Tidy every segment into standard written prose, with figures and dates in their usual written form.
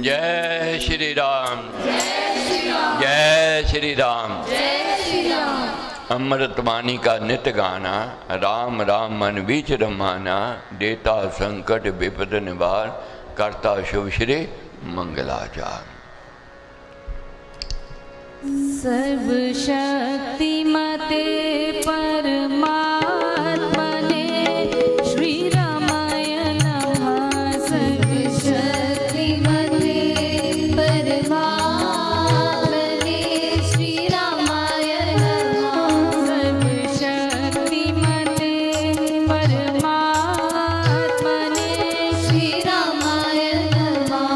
जय श्री राम, जय श्री राम। अमृत वाणी का नित्य गाना, राम राम मन बीच रमाना, देता संकट विपद निवार, करता शुभ श्री मंगलाचार। सर्वशक्तिमते परमात्मने श्री रामाय नमः। सर्वशक्तिमते परमात्मने श्री रामाय नमः। सर्वशक्तिमते परमात्मने श्री रामाय नमः।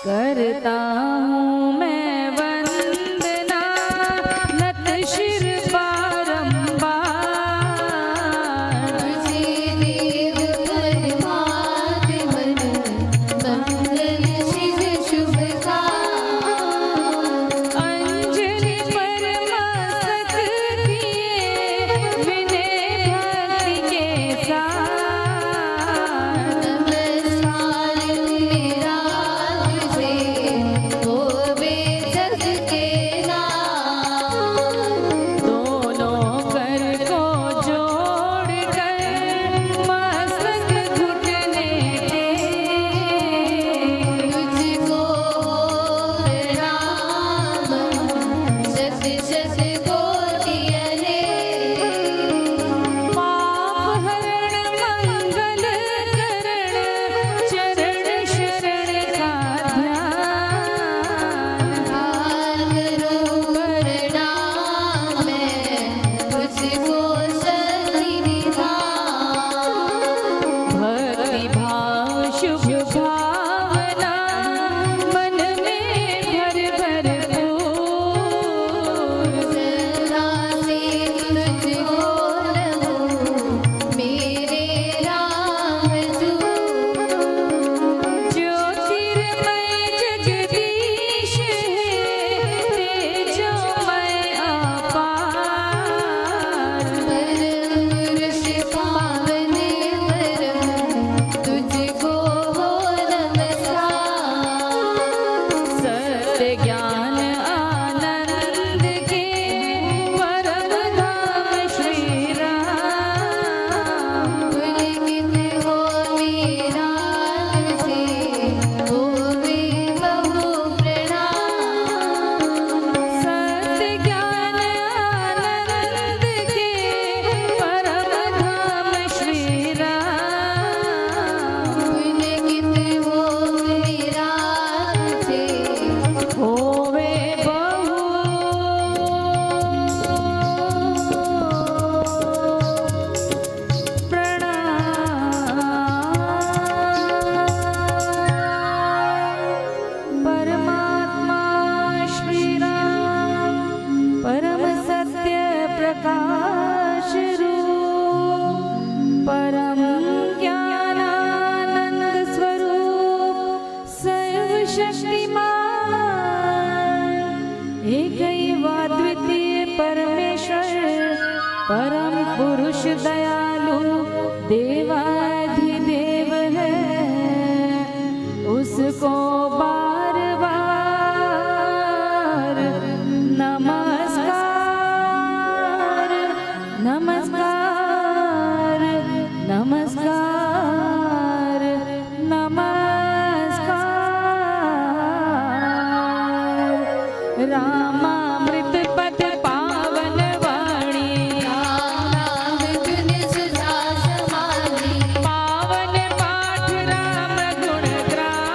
करता हूँ मैं वंदना नत शिर बारंबार। देव परमात्मन मंगल शिव शुभकार। अंजलि परमस्तक किए विनय भक्ति के साथ। नमस्कार मेरा परम पुरुष दयालु देवाधिदेव है, उसको बार बार नमस्कार नमस्कार नमस्कार नमस्कार। रामामृत पद पावन वाणी, पावन पाठ राम गुण ग्राम।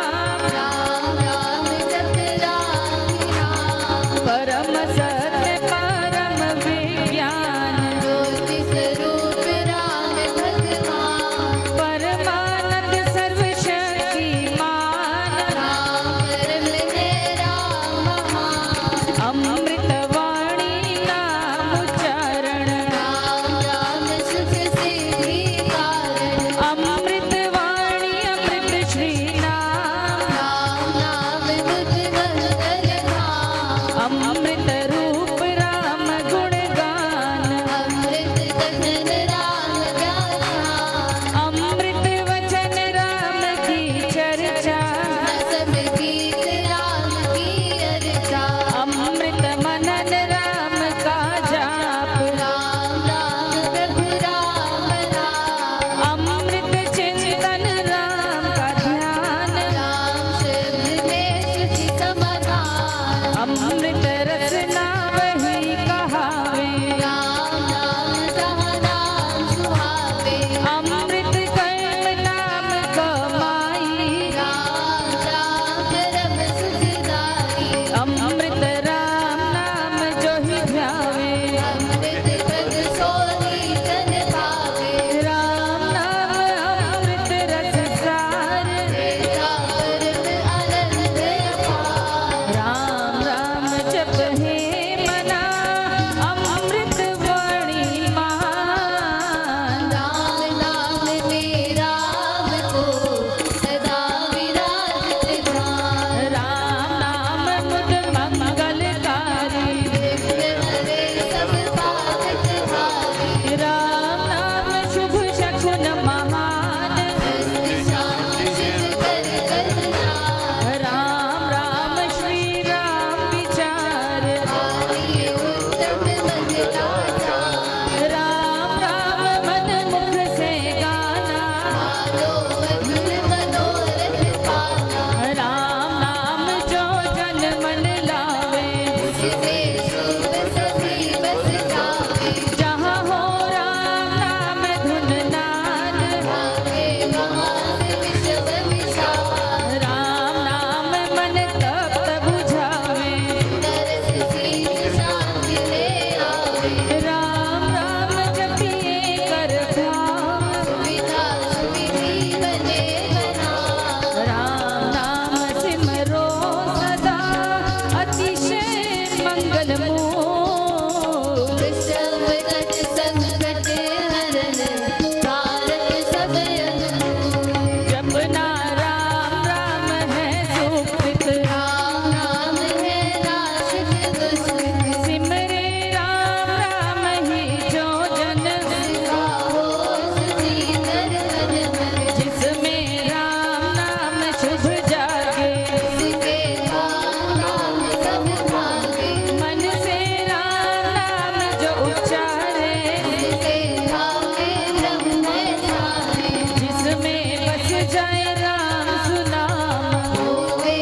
जाए राम सुनाम होवे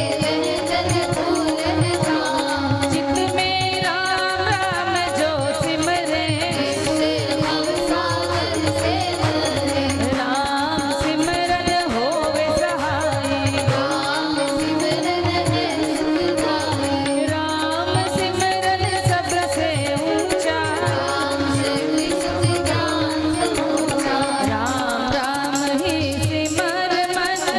जन पूरन धाम चित में राम राम जो सिमरे से भव सागर से तरे राम सिमरन होवे सहाय राम सिमरन है सुख गाए राम सिमरन सबसे ऊंचा राम से सुख ज्ञान समूचा राम राम ही सिमर मन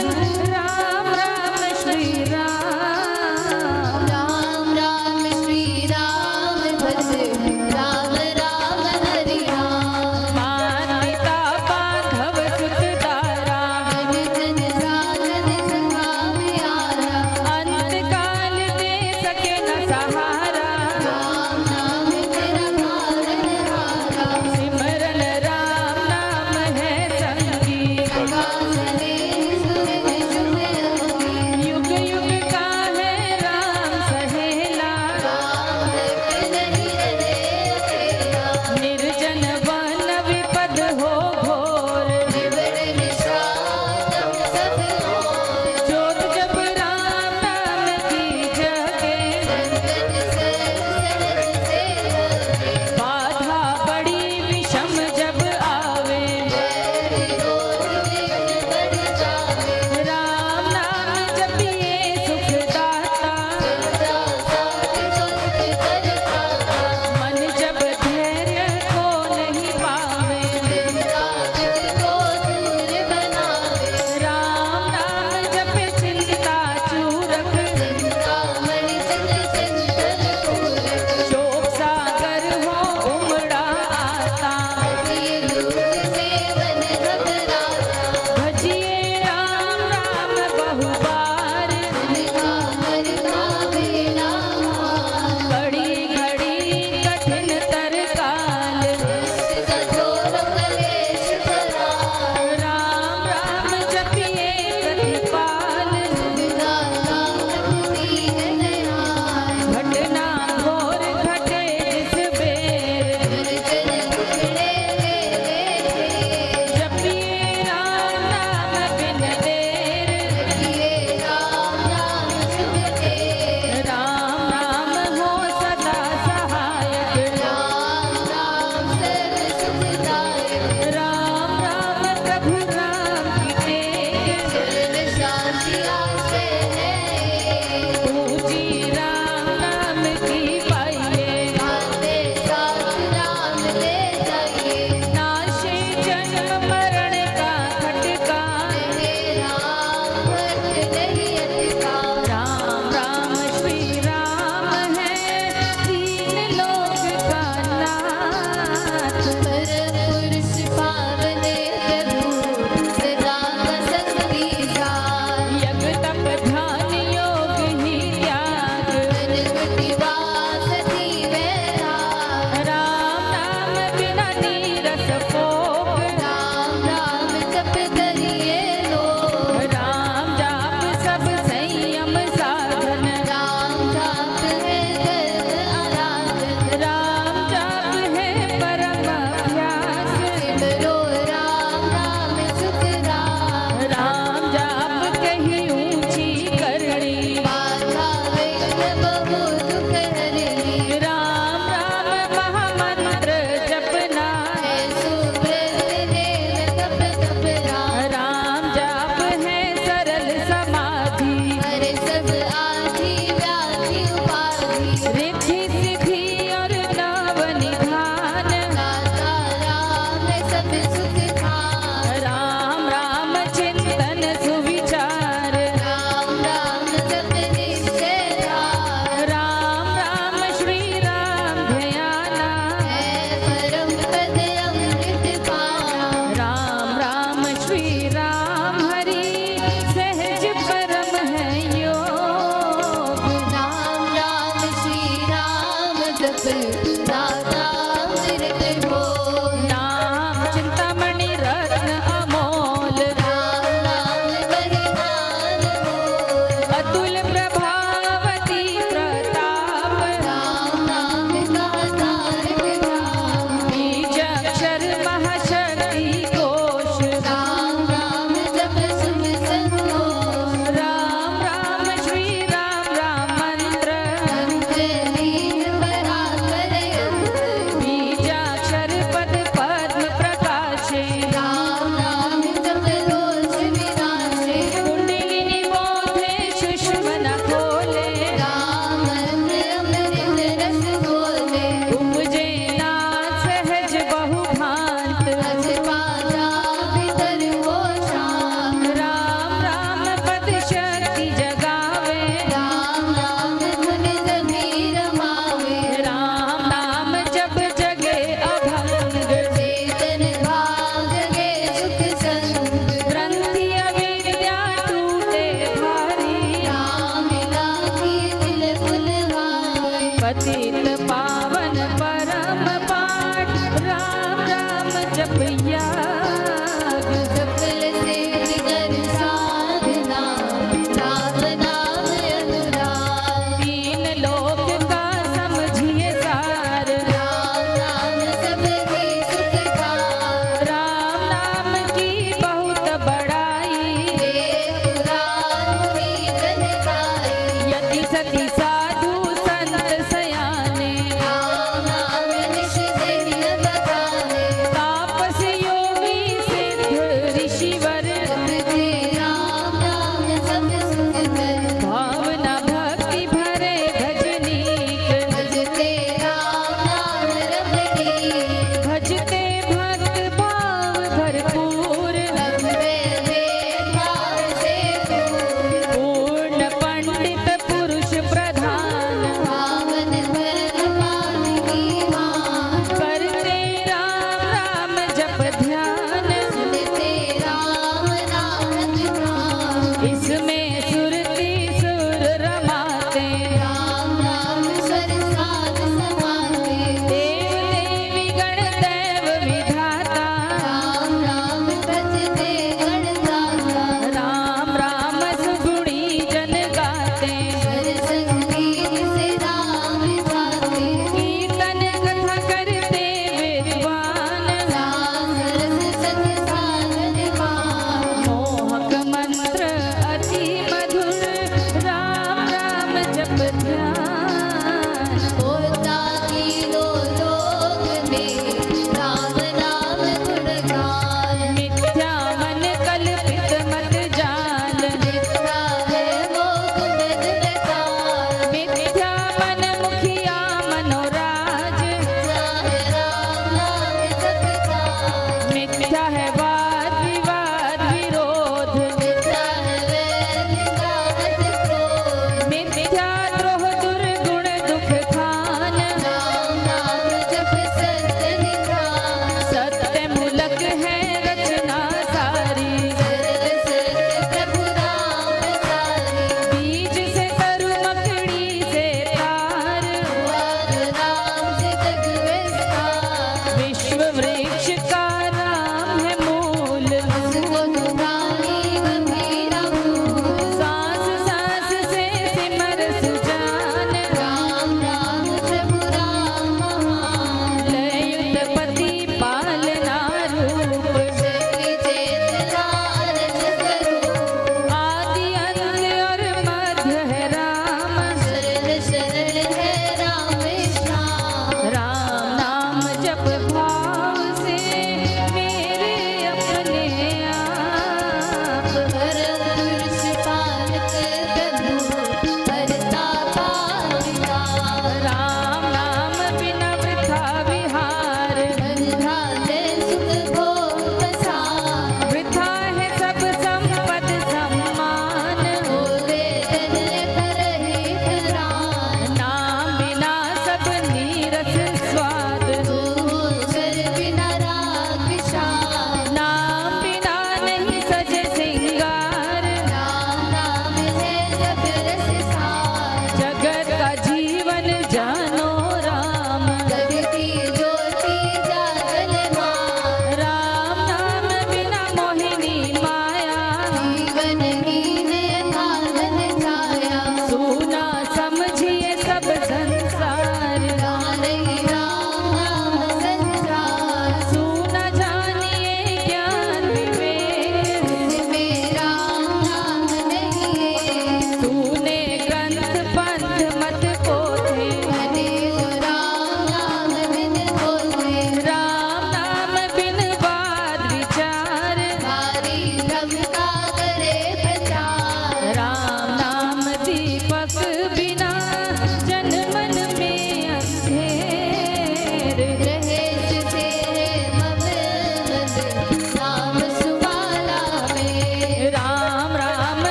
सती साधु संत सयाने राम नाम निश दिन बतावे तापस योगी सिद्ध ऋषिवर जपते राम नाम सब सुख कर भावना भक्ति भरे भजनीक भजते राम नाम रमणी भजते भक्त भाव भरपूर लंबे भेदभाव से दूर पूर्ण पंडित पुरुष प्रधान पावन भरतमान की मान करते राम राम जप ध्यान सुनते राम नाम जुबान इसमें सुरति सुर रमाते राम नाम स्वर साध समाते देव देवी गण दैव विधाता राम नाम भजते गणदाता राम राम सुगुणी जन गाते स्वर संगीत से राम गाते कीर्तन कथा करते विद्वान राम रस संग साधन मान मोहक मंत्र अति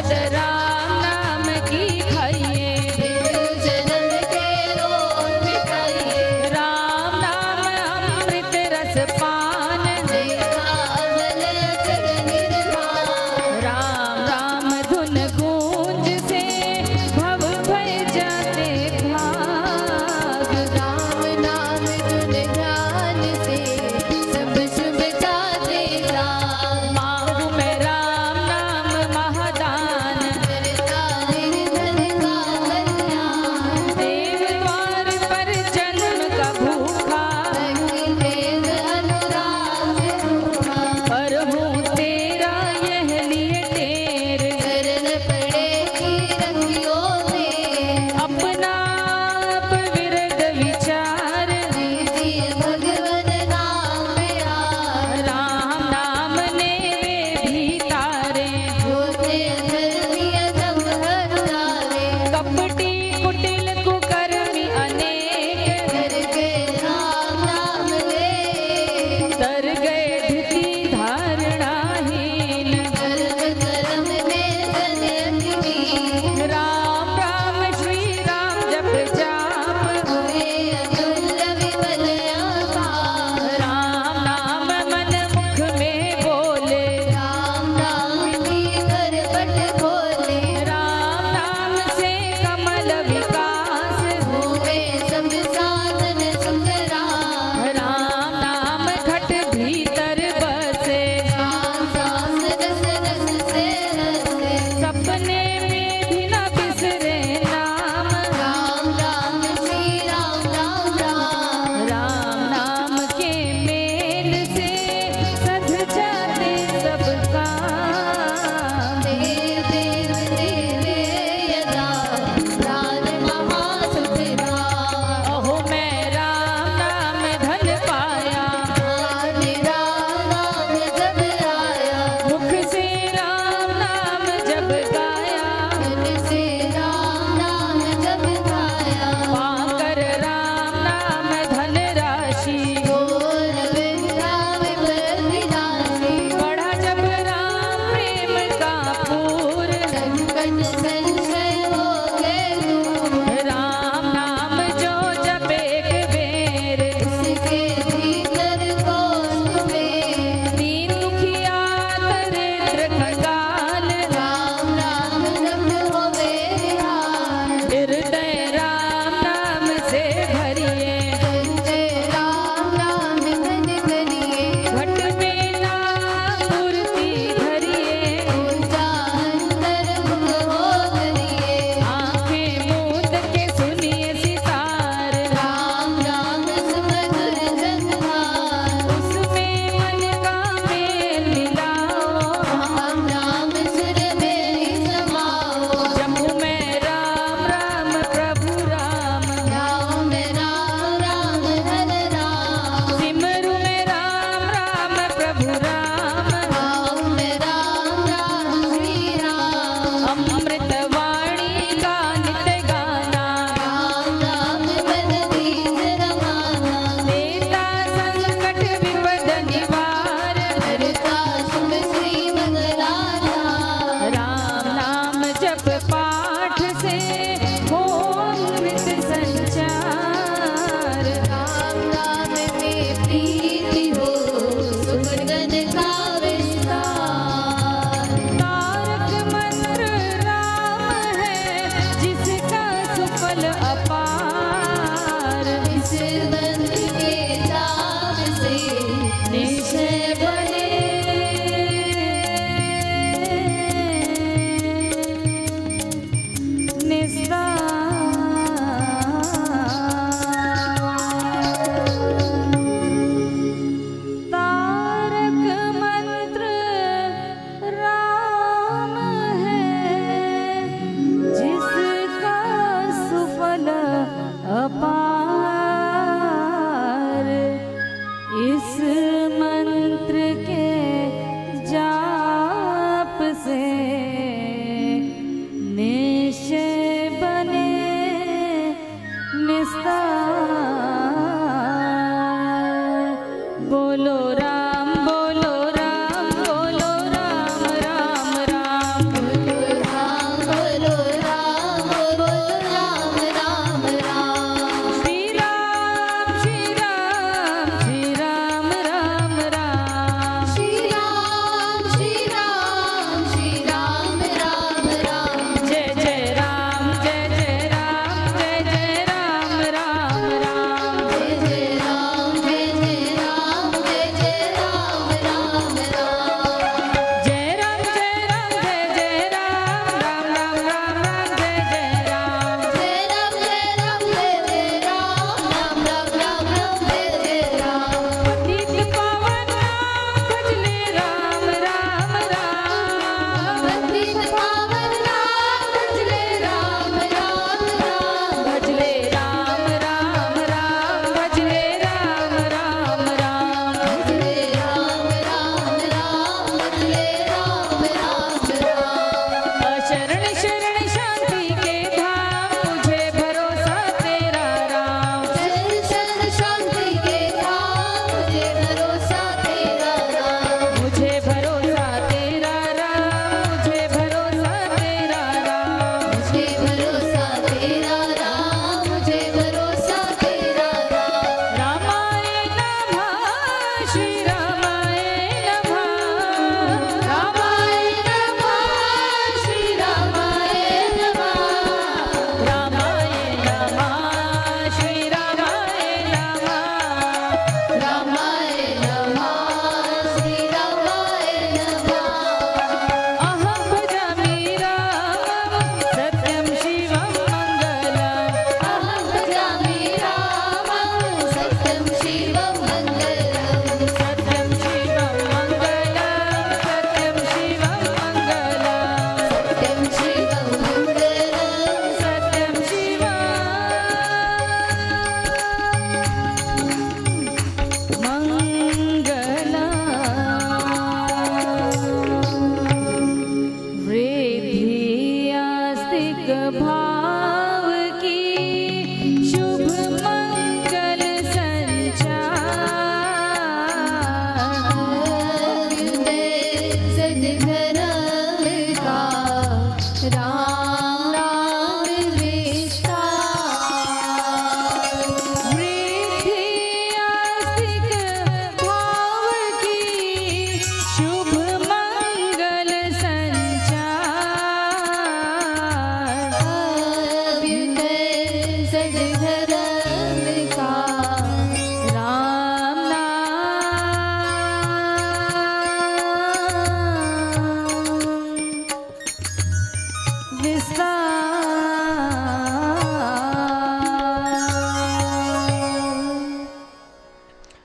औषध राम नाम की खाइए, जन्म के रोग मिटाइए, राम नाम अमृत रस पान, देखा अमल अचर निर्वाण, राम राम धुन गूंज से भव भय जाते भाग, राम नाम धुन ध्यान से सब शुभ जाते लाभ, मांगू मैं राम नाम महादान, करता निर्धन का कल्याण, देव द्वार पर जन्म का भूखा, भक्ति वेद अनुराग रूठा, पर हूँ तेरा यह लिए टेर, शरण पड़े की रंगियों में, अपना आप विरद विचार, दीजिए भगवन नाम प्यार, राम नाम ने वे भी तारे, होते धर्मी अधम हर तारे, कपटी कुटिल कुकर्मी अनेक, कर के राम नाम ले, तर गए धृति धारणाहीन, कर्म कर्म में जन्मी, राम राम श्री राम जप जाप, हुए अतुल्य विमल अपार, राम नाम मन मुख में बोले, राम नाम की कर पट खोले, राम नाम से कमल विकास, हुए सब साधन सुखराम, राम नाम घट भीतर बसे, राम सांस रस रस से रसे, सपने में भी न बिसरे नाम, राम राम श्री राम राम राम, राम नाम के मेल से सध जाते सब काम, देव देव देवे यदा, प्राण महासुख राम, अहो मैं राम नाम धन पाया, प्राण राम नाम जब आया, मुख से राम नाम जब गाया,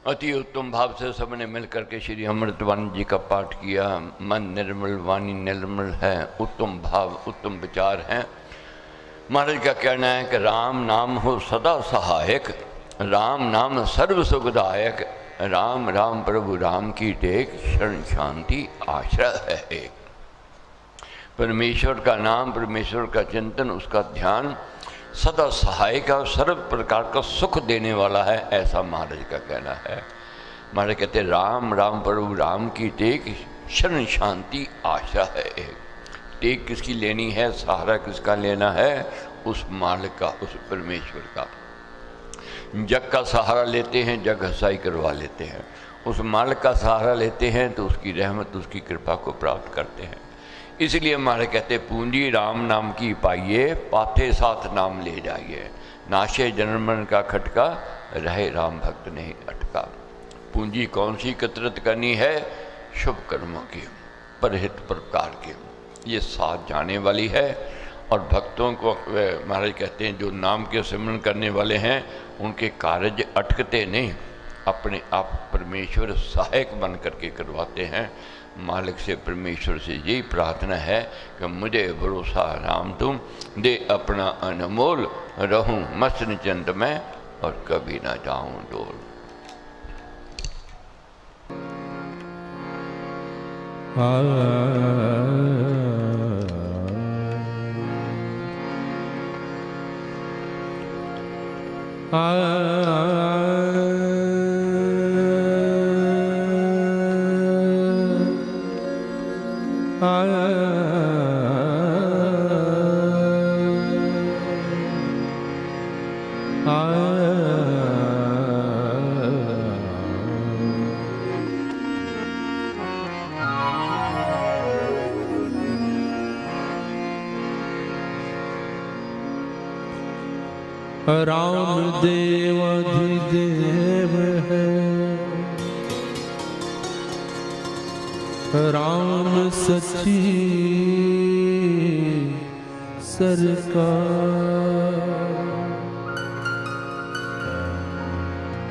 अति उत्तम भाव से सबने मिलकर के श्री अमृतवाणी जी का पाठ किया। मन निर्मल वाणी निर्मल है, उत्तम भाव उत्तम विचार हैं। महाराज का कहना है कि राम नाम हो सदा सहायक, राम नाम सर्व सुखदायक, राम राम प्रभु राम की टेक, शरण शांति आश्रय है एक। परमेश्वर का नाम, परमेश्वर का चिंतन, उसका ध्यान सदा सहायक और सर्व प्रकार का सुख देने वाला है, ऐसा महाराज का कहना है। महाराज कहते राम राम प्रभु राम की टेक, शरण शांति आशा है एक। टेक किसकी लेनी है, सहारा किसका लेना है, उस मालिक का, उस परमेश्वर का। जग का सहारा लेते हैं, जग हसाई करवा लेते हैं। उस मालिक का सहारा लेते हैं तो उसकी रहमत, उसकी कृपा को प्राप्त करते हैं। इसलिए हमारे कहते पूंजी राम नाम की पाइए, पाथे साथ नाम ले जाइए, नाशे जन्मन का खटका, रहे राम भक्त नहीं अटका। पूंजी कौन सी एकत्रित करनी है, शुभ कर्मों की, परहित प्रकार की, ये साथ जाने वाली है। और भक्तों को महाराज कहते हैं जो नाम के सिमरन करने वाले हैं उनके कार्य अटकते नहीं, अपने आप परमेश्वर सहायक बन करके करवाते हैं। मालिक से, परमेश्वर से यही प्रार्थना है कि मुझे भरोसा राम तुम दे अपना अनमोल, रहूं मस्त निचंत में और कभी ना जाऊं डोल। राम देव अधिदेव है, राम सच्ची सरकार।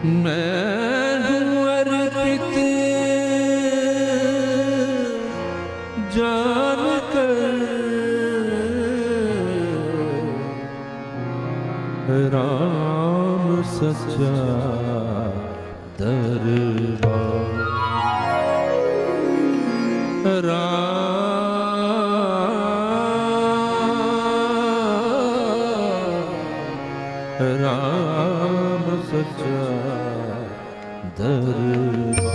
मैं हूँ अर्पित जान कर, राम सच्चा दरबार। राम सच्चा दरबार।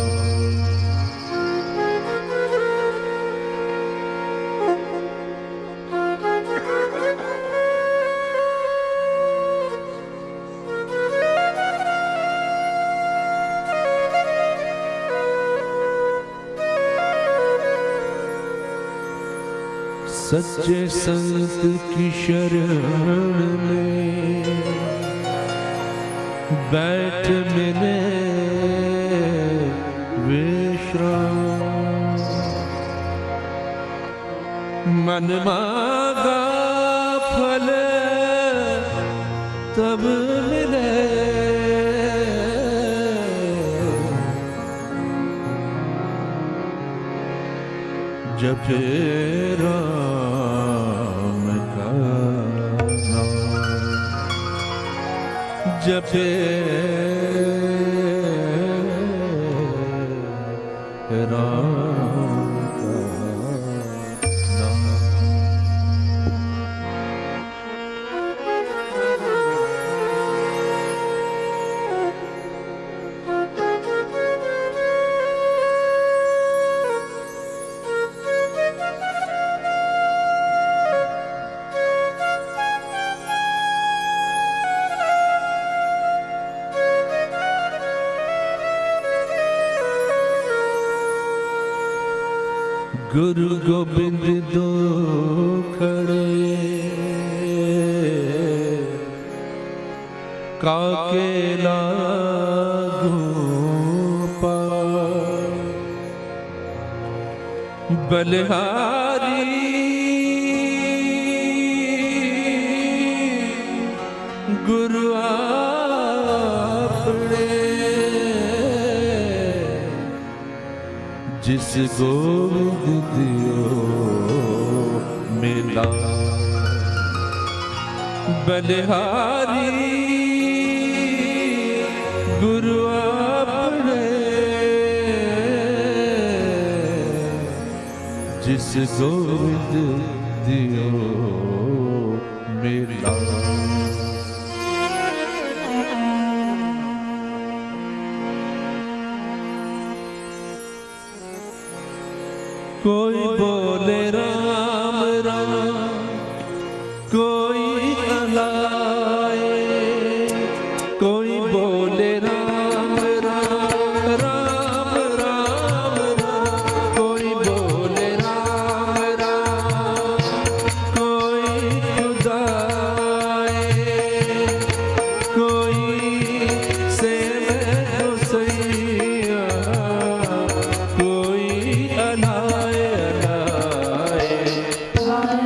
सच्चे संत की शरण में बैठ मिले विश्राम। मन मांगा फल तब मिले, जब राम का नाम, जब राम का नाम। गुरु गोबिंद दो खड़े, काके लागू पार। बलिहारी जिस गोविंद दियो मिला बलिहारी गुरु आपने जिस गोविंद दियो मिला कोई बोले राम राम कोई अलाए कोई बोले राम राम राम राम राम कोई बोले राम राम कोई खुदाए कोई से सैया कोई अलाए हरण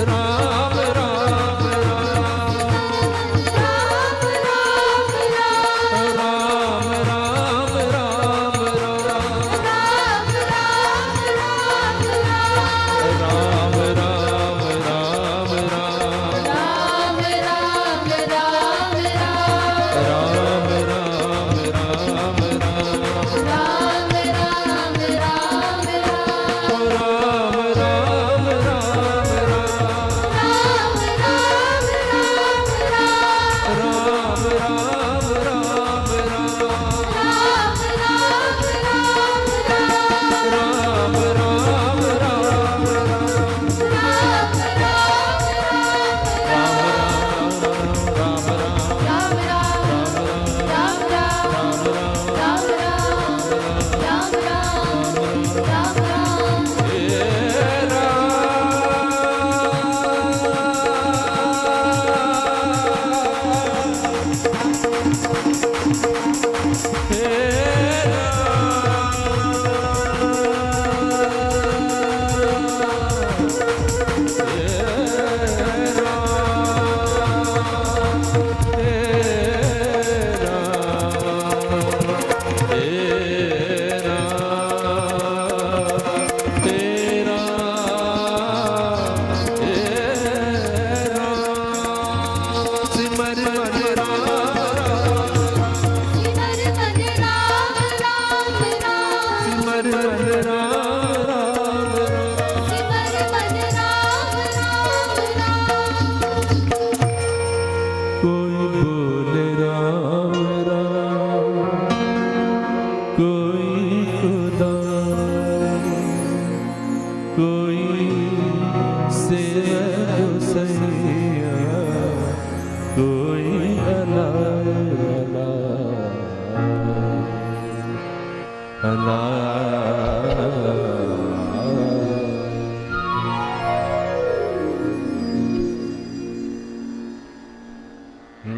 राम राम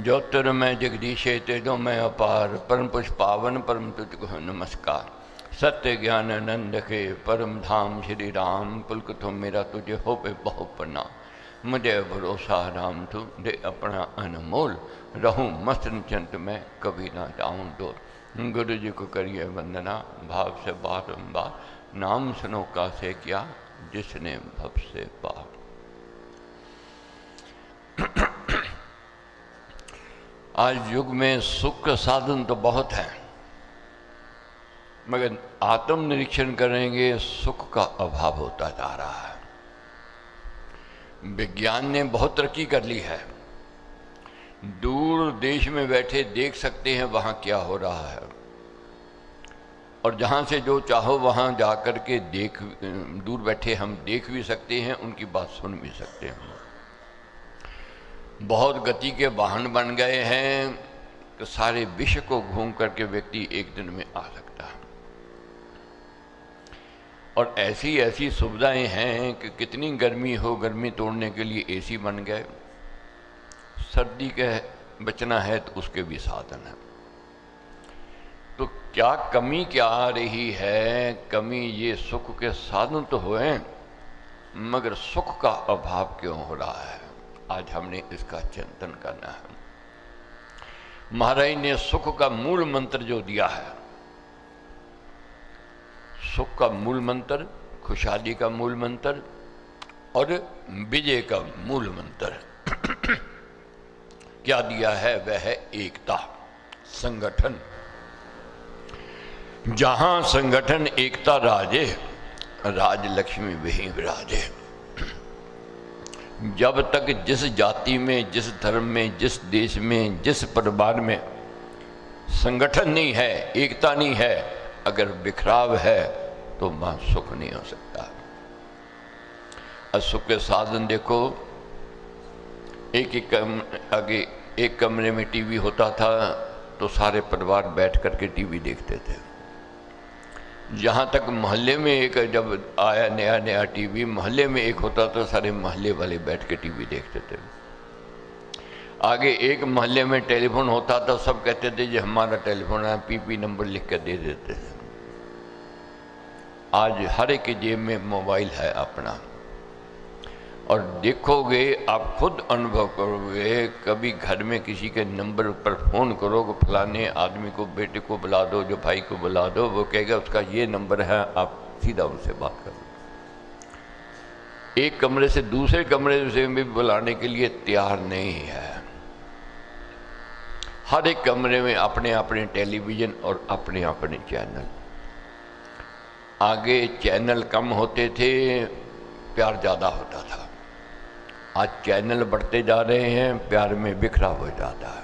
ज्योतिर्मय जगदीशे तेजो में अपार परम पुष्प पावन परम तुझको नमस्कार। सत्य ज्ञान आनंद के परम धाम श्री राम पुलक मेरा तुझे हो पे बहु प्रणाम। मुझे भरोसा राम तू दे अपना अनमोल रहूं मस्त चिंत में कभी ना जाऊं दूर। गुरु जी को करिए वंदना भाव से बारंबार नाम सुनो का से क्या जिसने भव से पार। आज युग में सुख का साधन तो बहुत है, मगर आत्म निरीक्षण करेंगे सुख का अभाव होता जा रहा है। विज्ञान ने बहुत तरक्की कर ली है, दूर देश में बैठे देख सकते हैं वहाँ क्या हो रहा है, और जहाँ से जो चाहो वहाँ जाकर के दूर बैठे हम देख भी सकते हैं, उनकी बात सुन भी सकते हैं। बहुत गति के वाहन बन गए हैं तो सारे विश्व को घूम करके व्यक्ति एक दिन में आ सकता है, और ऐसी ऐसी सुविधाएं हैं कि कितनी गर्मी हो, गर्मी तोड़ने के लिए एसी बन गए, सर्दी के बचना है तो उसके भी साधन है। तो क्या कमी क्या आ रही है? कमी ये सुख के साधन तो हुए, मगर सुख का अभाव क्यों हो रहा है? आज हमने इसका चिंतन करना है। महाराज ने सुख का मूल मंत्र जो दिया है, सुख का मूल मंत्र, खुशहाली का मूल मंत्र और विजय का मूल मंत्र क्या दिया है? वह है एकता, संगठन। जहां संगठन एकता राजे, राज लक्ष्मी वहीं विराजे। जब तक जिस जाति में, जिस धर्म में, जिस देश में, जिस परिवार में संगठन नहीं है, एकता नहीं है, अगर बिखराव है तो वहां सुख नहीं हो सकता। असुख के साधन देखो, आगे एक कमरे में टीवी होता था तो सारे परिवार बैठ करके टीवी देखते थे। जहाँ तक मोहल्ले में एक जब आया नया नया टीवी, मोहल्ले में एक होता तो सारे मोहल्ले वाले बैठ के टीवी देखते थे। आगे एक मोहल्ले में टेलीफोन होता था, सब कहते थे जी हमारा टेलीफोन है, पीपी नंबर लिख कर दे देते थे। आज हर एक की जेब में मोबाइल है अपना। और देखोगे, आप खुद अनुभव करोगे, कभी घर में किसी के नंबर पर फ़ोन करो कि फलाने आदमी को, बेटे को बुला दो, जो भाई को बुला दो, वो कहेगा उसका ये नंबर है, आप सीधा उनसे बात करो। एक कमरे से दूसरे कमरे से भी बुलाने के लिए तैयार नहीं है। हर एक कमरे में अपने अपने टेलीविज़न और अपने अपने चैनल। आगे चैनल कम होते थे, प्यार ज़्यादा होता था। आज चैनल बढ़ते जा रहे हैं, प्यार में बिखराव हो जाता है।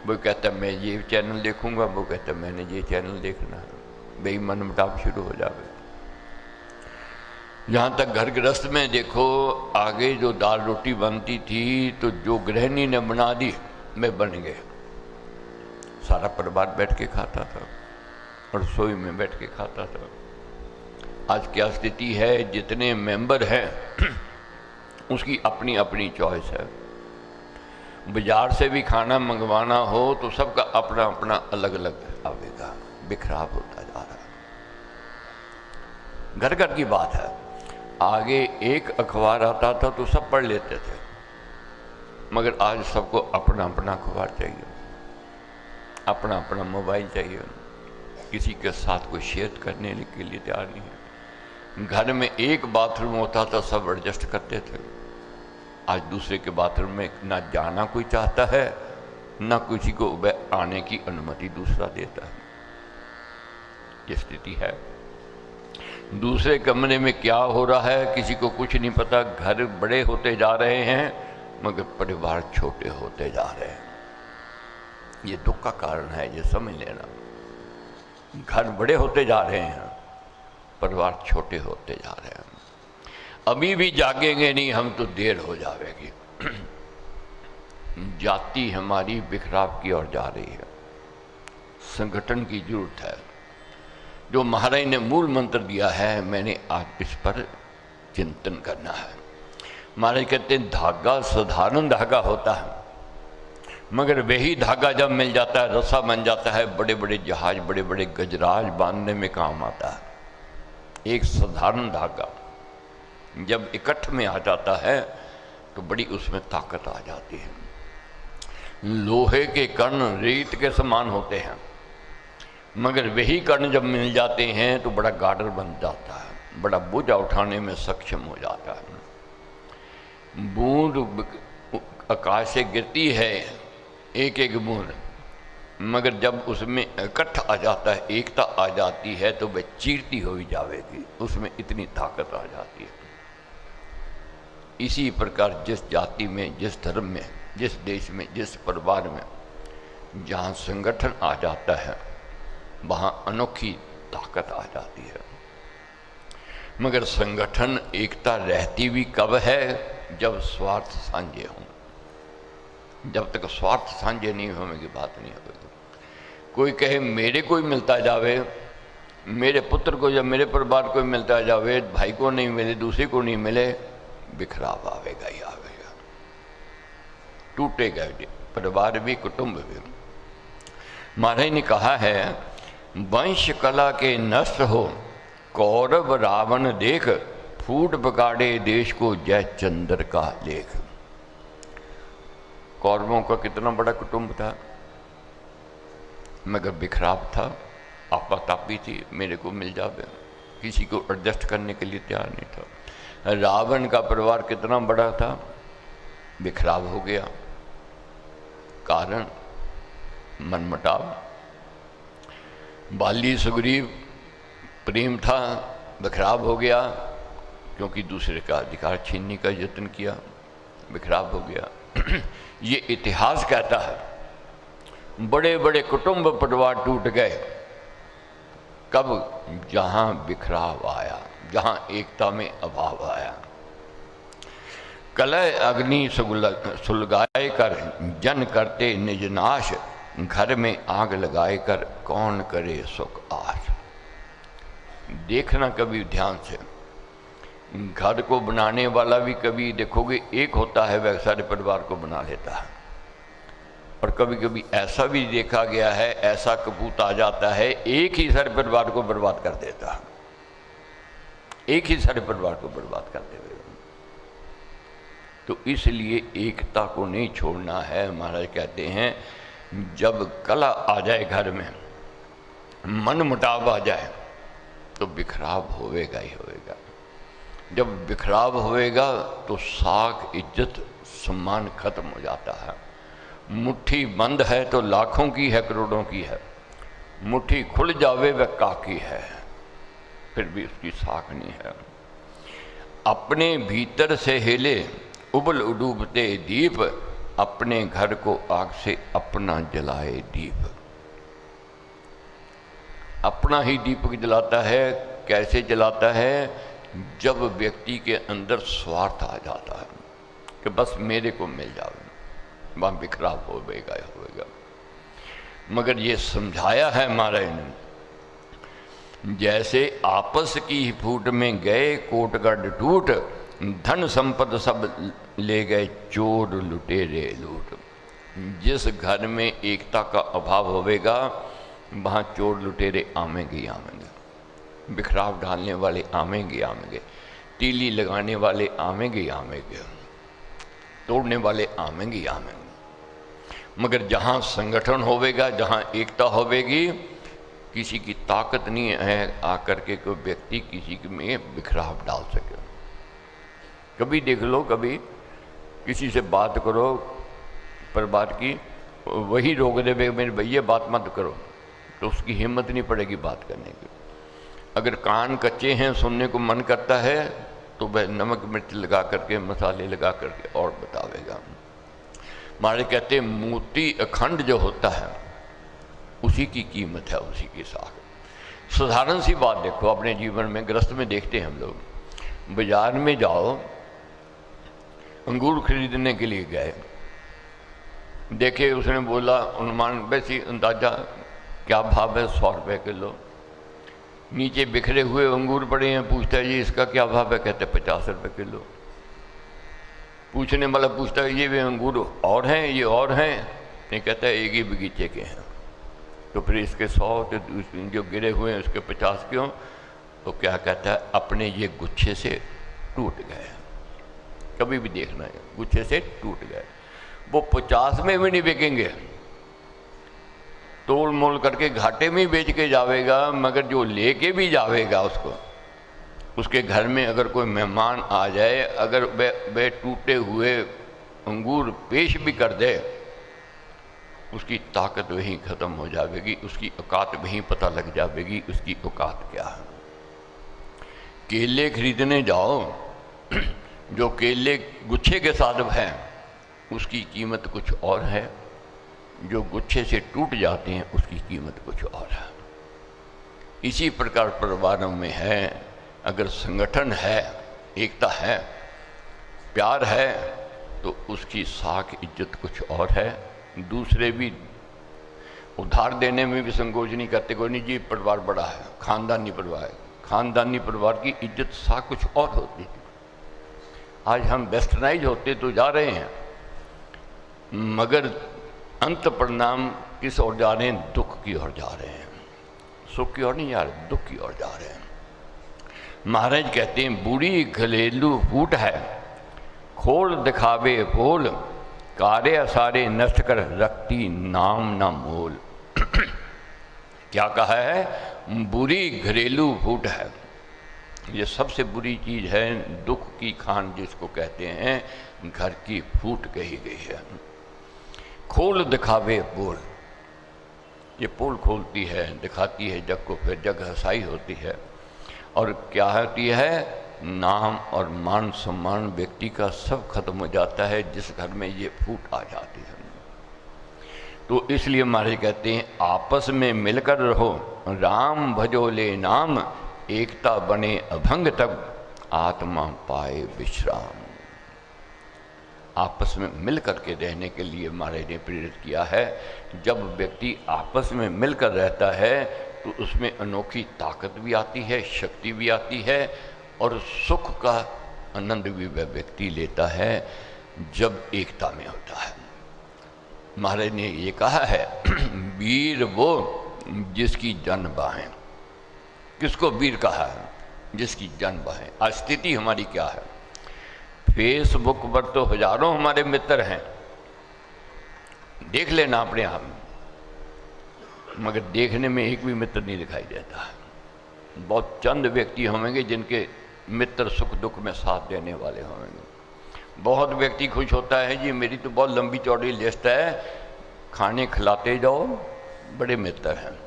वो कहता है मैं ये चैनल देखूंगा, वो कहता है मैंने ये चैनल देखना है। बेईमान मुटाव शुरू हो जावे। जहाँ तक घर गृहस्थ में देखो, आगे जो दाल रोटी बनती थी तो जो गृहिणी ने बना दी, मैं बन गए, सारा परिवार बैठ के खाता था और रसोई में बैठ के खाता था। आज क्या स्थिति है, जितने मेंबर हैं उसकी अपनी अपनी चॉइस है। बाजार से भी खाना मंगवाना हो तो सबका अपना अपना अलग अलग आवेगा, बिखराव होता जा रहा है। घर घर की बात है। आगे एक अखबार आता था तो सब पढ़ लेते थे, मगर आज सबको अपना अपना अखबार चाहिए, अपना अपना मोबाइल चाहिए, किसी के साथ कोई शेयर करने के लिए तैयार नहीं है। घर में एक बाथरूम होता था, सब एडजस्ट करते थे। आज दूसरे के बाथरूम में ना जाना कोई चाहता है, ना किसी को आने की अनुमति दूसरा देता है। ये स्थिति है। दूसरे कमरे में क्या हो रहा है किसी को कुछ नहीं पता। घर बड़े होते जा रहे हैं मगर परिवार छोटे होते जा रहे हैं। ये दुख का कारण है, ये समझ लेना। घर बड़े होते जा रहे हैं, परिवार छोटे होते जा रहे हैं। अभी भी जागेंगे नहीं हम तो देर हो जाएगी। जाति हमारी बिखराव की ओर जा रही है। संगठन की जरूरत है। जो महाराज ने मूल मंत्र दिया है, मैंने आज इस पर चिंतन करना है। महाराज कहते हैं धागा साधारण धागा होता है, मगर वही धागा जब मिल जाता है, रस्सा बन जाता है, बड़े बड़े जहाज, बड़े बड़े गजराज बांधने में काम आता है। एक साधारण धागा जब इकट्ठ में आ जाता है तो बड़ी उसमें ताकत आ जाती है। लोहे के कण रेत के समान होते हैं, मगर वही कण जब मिल जाते हैं तो बड़ा गाडर बन जाता है, बड़ा बोझा उठाने में सक्षम हो जाता है। बूंद आकाश से गिरती है, एक एक बूंद, मगर जब उसमें इकट्ठ आ जाता है, एकता आ जाती है, तो वह चीरती हुई जाएगी। उसमें इतनी ताकत आ जाती है। इसी प्रकार जिस जाति में, जिस धर्म में, जिस देश में, जिस परिवार में जहाँ संगठन आ जाता है, वहाँ अनोखी ताकत आ जाती है। मगर संगठन एकता रहती भी कब है? जब स्वार्थ साझे हों। जब तक स्वार्थ साझे नहीं होने की बात नहीं होगी। कोई कहे मेरे को ही मिलता जावे, मेरे पुत्र को या मेरे परिवार को मिलता जावे, भाई को नहीं मिले, दूसरे को नहीं मिले, बिखराव आवेगा ही आवेगा, टूटेगा परिवार भी, कुटुंब भी। महाराज ने कहा है वंश कला के नष्ट हो, कौरव रावण देख, फूट पकाड़े देश को जय चंद्र का लेख। कौरवों का कितना बड़ा कुटुंब था, मगर बिखराव था, आपातापी थी, मेरे को मिल जावे, किसी को एडजस्ट करने के लिए तैयार नहीं था। रावण का परिवार कितना बड़ा था, बिखराव हो गया, कारण मनमुटाव। बाली सुग्रीव प्रेम था, बिखराव हो गया, क्योंकि दूसरे का अधिकार छीनने का यत्न किया, बिखराव हो गया। ये इतिहास कहता है बड़े बड़े कुटुंब परिवार टूट गए कब? जहां बिखराव आया, जहां एकता में अभाव आया। कलह अग्नि सुलगाए कर जन करते निज नाश, घर में आग लगाए कर कौन करे सुख आश। देखना कभी ध्यान से, घर को बनाने वाला भी कभी देखोगे एक होता है, वह सारे परिवार को बना लेता है। और कभी कभी ऐसा भी देखा गया है, ऐसा कपूत आ जाता है, एक ही सारे परिवार को बर्बाद कर देता है, एक ही सारे परिवार को बर्बाद कर देगा। तो इसलिए एकता को नहीं छोड़ना है। महाराज कहते हैं जब कला आ जाए घर में, मन मुटाव आ जाए, तो बिखराव होएगा ही होएगा। जब बिखराव होएगा तो साख इज्जत सम्मान खत्म हो जाता है। मुट्ठी बंद है तो लाखों की है, करोड़ों की है। मुट्ठी खुल जावे वह काकी है, फिर भी उसकी साख नहीं है। अपने भीतर से हिले उबल उडूबते दीप, अपने घर को आग से अपना जलाए दीप। अपना ही दीपक जलाता है। कैसे जलाता है? जब व्यक्ति के अंदर स्वार्थ आ जाता है कि बस मेरे को मिल जाए, वहाँ बिखराव होगा। मगर ये समझाया है महाराज ने, जैसे आपस की फूट में गए कोटगढ़ टूट, धन संपद सब ले गए चोर लुटेरे लूट। जिस घर में एकता का अभाव होवेगा वहाँ चोर लुटेरे आवेंगे ही आवेंगे, बिखराव डालने वाले आवेंगे आवेंगे, तीली लगाने वाले आवेंगे ही आवेंगे, तोड़ने वाले आवेंगे ही आवेंगे। मगर जहाँ संगठन होवेगा, जहाँ एकता होवेगी, किसी की ताकत नहीं है आकर के कोई व्यक्ति किसी में बिखराव डाल सके। कभी देख लो, कभी किसी से बात करो पर बात की वही रोक दे, मेरे भैया बात मत करो, तो उसकी हिम्मत नहीं पड़ेगी बात करने की। अगर कान कच्चे हैं, सुनने को मन करता है, तो वह नमक मिर्च लगा करके, मसाले लगा करके और बतावेगा। हमारे कहते हैं मोती अखंड जो होता है उसी की कीमत है, उसी की साख। साधारण सी बात देखो, अपने जीवन में गृहस्थ में देखते हैं हम लोग। बाजार में जाओ, अंगूर खरीदने के लिए गए, देखे उसने बोला अनुमान वैसी अंदाजा क्या भाव है, 100 रुपये किलो। नीचे बिखरे हुए अंगूर पड़े हैं, पूछता है जी इसका क्या भाव है, कहते 50 रुपये किलो। पूछने वाला पूछता है ये वे अंगूर और हैं, ये और हैं, नहीं, कहता है एक ही बगीचे के हैं। तो फिर इसके 100 तो जो गिरे हुए हैं उसके 50 क्यों? तो क्या कहता है, अपने ये गुच्छे से टूट गए। कभी भी देखना है, गुच्छे से टूट गए। वो 50 में भी नहीं बिकेंगे, तोल मोल करके घाटे में बेच के जावेगा। मगर जो लेके भी जावेगा उसको, उसके घर में अगर कोई मेहमान आ जाए, अगर वे टूटे हुए अंगूर पेश भी कर दे, उसकी ताकत वहीं ख़त्म हो जाएगी, उसकी औकात वहीं पता लग जाएगी उसकी औकात क्या है। केले खरीदने जाओ, जो केले गुच्छे के साथ हैं उसकी कीमत कुछ और है, जो गुच्छे से टूट जाते हैं उसकी कीमत कुछ और है। इसी प्रकार परिवारों में है, अगर संगठन है, एकता है, प्यार है, तो उसकी साख इज्जत कुछ और है। दूसरे भी उधार देने में भी संकोच नहीं करते, कोई नहीं जी परिवार बड़ा है, खानदानी परिवार है। खानदानी परिवार की इज्जत साख कुछ और होती है। आज हम वेस्टर्नाइज होते तो जा रहे हैं, मगर अंत परिणाम किस ओर जा रहे हैं? दुख की ओर जा रहे हैं। सुख की ओर नहीं जा रहे, दुख की ओर जा रहे हैं। महाराज कहते हैं बुरी घरेलू फूट है, खोल दिखावे बोल, कार्य सारे नष्ट कर रखती नाम ना मोल। क्या कहा है? बुरी घरेलू फूट है, ये सबसे बुरी चीज है। दुख की खान जिसको कहते हैं, घर की फूट कही गई है। खोल दिखावे बोल, ये पोल खोलती है, दिखाती है जग को, फिर जग हसाई होती है। और क्या होती है? नाम और मान सम्मान व्यक्ति का सब खत्म हो जाता है जिस घर में ये फूट आ जाती है। तो इसलिए महाराज कहते हैं आपस में मिलकर रहो, राम भजो ले नाम, एकता बने अभंग तब आत्मा पाए विश्राम। आपस में मिल करके रहने के लिए महाराज ने प्रेरित किया है। जब व्यक्ति आपस में मिलकर रहता है तो उसमें अनोखी ताकत भी आती है, शक्ति भी आती है, और सुख का आनंद भी वह व्यक्ति लेता है जब एकता में होता है। महाराज ने ये कहा है वीर वो जिसकी जन बाहें। किसको वीर कहा है? जिसकी जन बाहें। आज स्थिति हमारी क्या है? फेसबुक पर तो हजारों हमारे मित्र हैं, देख लेना अपने आप में, मगर देखने में एक भी मित्र नहीं दिखाई देता है। बहुत चंद व्यक्ति होंगे जिनके मित्र सुख दुख में साथ देने वाले होंगे। बहुत व्यक्ति खुश होता है जी मेरी तो बहुत लंबी चौड़ी लिस्ट है, खाने खिलाते जाओ, बड़े मित्र हैं,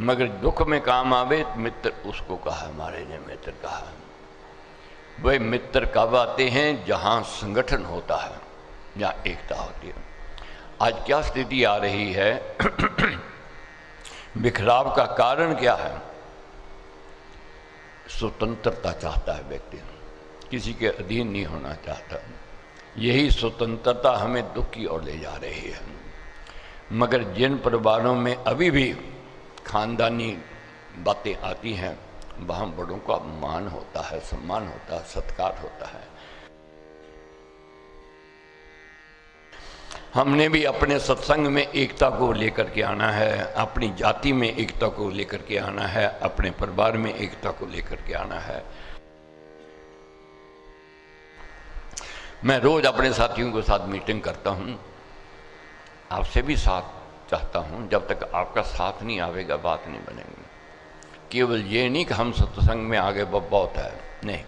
मगर दुख में काम आवे मित्र उसको कहा, हमारे ने मित्र कहा। वह मित्र कब आते हैं? जहां संगठन होता है, जहां एकता होती है। आज क्या स्थिति आ रही है? बिखराव का कारण क्या है? स्वतंत्रता चाहता है व्यक्ति, किसी के अधीन नहीं होना चाहता। यही स्वतंत्रता हमें दुख की ओर ले जा रही है। मगर जिन परिवारों में अभी भी खानदानी बातें आती हैं, वहाँ बड़ों का मान होता है, सम्मान होता है, सत्कार होता है। हमने भी अपने सत्संग में एकता को लेकर के आना है, अपनी जाति में एकता को लेकर के आना है, अपने परिवार में एकता को लेकर के आना है। मैं रोज अपने साथियों के साथ मीटिंग करता हूँ, आपसे भी साथ चाहता हूँ। जब तक आपका साथ नहीं आवेगा बात नहीं बनेगी। केवल ये नहीं कि हम सत्संग में आगे बहुत है, नहीं,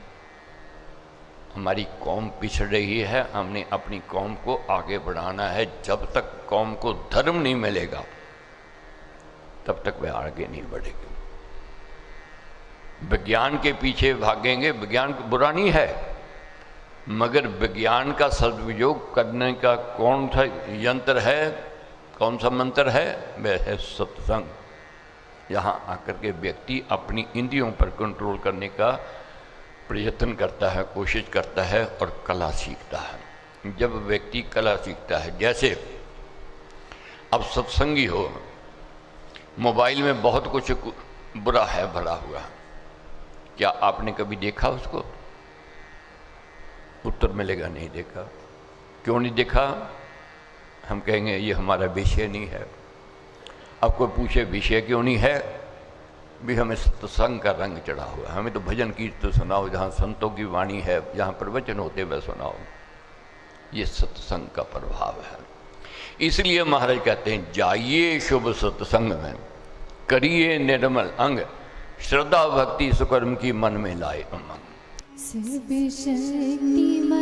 हमारी कौम पिछड़ रही है, हमने अपनी कौम को आगे बढ़ाना है। जब तक कौम को धर्म नहीं मिलेगा तब तक वह आगे नहीं बढ़ेगी। विज्ञान के पीछे भागेंगे, विज्ञान बुरा नहीं है, मगर विज्ञान का सदुपयोग करने का कौन सा यंत्र है, कौन सा मंत्र है? वह है सत्संग। यहाँ आकर के व्यक्ति अपनी इंद्रियों पर कंट्रोल करने का प्रयत्न करता है, कोशिश करता है और कला सीखता है। जब व्यक्ति कला सीखता है, जैसे अब सत्संगी हो, मोबाइल में बहुत कुछ बुरा है भरा हुआ, क्या आपने कभी देखा उसको? उत्तर मिलेगा नहीं देखा। क्यों नहीं देखा? हम कहेंगे ये हमारा विषय नहीं है। अब कोई पूछे विषय क्यों नहीं है? भी हमें सत्संग का रंग चढ़ा हुआ है, हमें तो भजन कीर्तन सुनाओ, जहाँ संतों की वाणी है, जहाँ प्रवचन होते वह सुनाओ। ये सत्संग का प्रभाव है। इसलिए महाराज कहते हैं जाइए शुभ सत्संग में, करिए निर्मल अंग, श्रद्धा भक्ति सुकर्म की मन में लाए उमंग। सर्वशक्तिमान